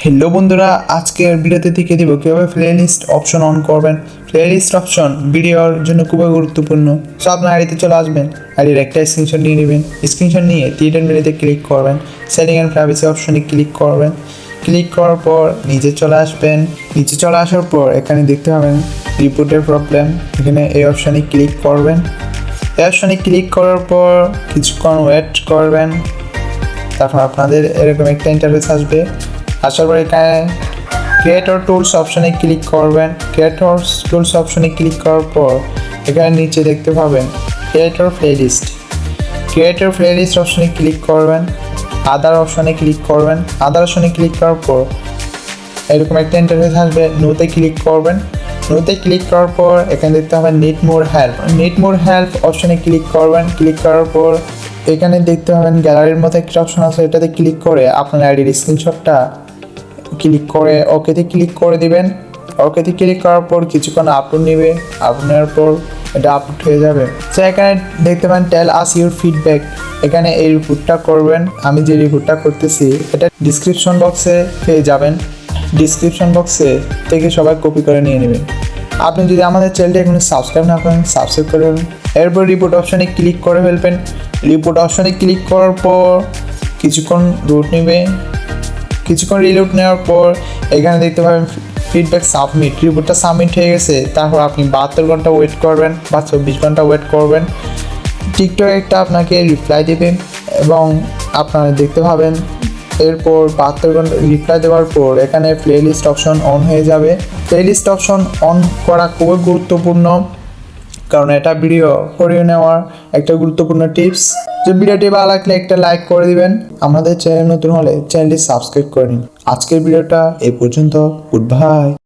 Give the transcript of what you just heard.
Hello বন্ধুরা, আজকের ভিডিওতে দেখিয়ে দিব কীভাবে প্লেলিস্ট অপশন অন করবেন। প্লেলিস্ট অপশন ভিডিওর জন্য খুবই গুরুত্বপূর্ণ। সো আপনার আইডিতে চলে আসবেন, আইডির একটা স্ক্রিনশট নিয়ে নেবেন। স্ক্রিনশট নিয়ে থ্রি মেনুতে ক্লিক করবেন, সেটিং অ্যান্ড প্রাইভেসি অপশনে ক্লিক করবেন। ক্লিক করার পর নিচে চলে আসবেন। নিচে চলে আসার পর এখানে দেখতে পাবেন রিপোর্টের প্রবলেম, এখানে এই অপশনে ক্লিক করবেন। এই অপশনে ক্লিক করার পর কিছুক্ষণ ওয়েট করবেন, তারপর আপনাদের এরকম একটা ইন্টারফেস আসবে। আসার পর এখানে ক্রিয়েটর টুলস অপশনে ক্লিক করবেন। ক্রিয়েটর টুলস অপশনে ক্লিক করার পর এখানে নিচে দেখতে পাবেন ক্রিয়েটর প্লেলিস্ট। ক্রিয়েটর প্লেলিস্ট অপশনে ক্লিক করবেন, আদার অপশনে ক্লিক করবেন। আদার অপশনে ক্লিক করার পর এরকম একটা ইন্টারফেস আসবে, নোতে ক্লিক করবেন। নোতে ক্লিক করার পর এখানে দেখতে পাবেন need more help. Need more help অপশনে ক্লিক করবেন। ক্লিক করার পর এখানে দেখতে পাবেন গ্যালারির মতো একটা অপশন আছে, এটাতে ক্লিক করে আপনার আইডির স্ক্রিনশটটা ক্লিক করে ওকেতে ক্লিক করে দিবেন। ওকেতে ক্লিক করার পর কিছুক্ষণ আপলোড নেবে, আপলোড নেওয়ার পর এটা আপলোড হয়ে যাবে। সো এখানে দেখতে পাবেন টেল আস ইউর ফিডব্যাক, এখানে এই রিপোর্টটা করবেন। আমি যে রিপোর্টটা করতেছি এটা ডিসক্রিপশন বক্সে পেয়ে যাবেন। ডিসক্রিপশন বক্সে থেকে সবাই কপি করে নিয়ে নেবেন। আপনি যদি আমাদের চ্যানেলটি এখনো সাবস্ক্রাইব না করেন, সাবস্ক্রাইব করে দেবেন। এরপর রিপোর্ট অপশনে ক্লিক করে ফেলবেন। রিপোর্ট অপশনে ক্লিক করার পর কিছুক্ষণ লোড নেবে। কিছুক্ষণ রিলোড নেওয়ার পর এখানে দেখতে পাবেন ফিডব্যাক সাবমিট। রিপোর্টটা সাবমিট হয়ে গেছে। তারপর আপনি 72 ঘন্টা ওয়েট করবেন বা 24 ঘন্টা ওয়েট করবেন। টিকটক একটা আপনাকে রিপ্লাই দেবে এবং আপনারা দেখতে পাবেন এরপর 72 ঘন্টা রিপ্লাই দেওয়ার পর এখানে প্লেলিস্ট অপশন অন হয়ে যাবে। প্লেলিস্ট অপশন অন করা খুবই গুরুত্বপূর্ণ, কারণ এটা ভিডিও ফরিউ নেওয়ার একটা গুরুত্বপূর্ণ টিপস। যে ভিডিওটি ভালো লাগলে একটা লাইক করে দিবেন। আমাদের চ্যানেল নতুন হলে চ্যানেলটি সাবস্ক্রাইব করে নিন। আজকের ভিডিওটা এই পর্যন্ত। Good bye.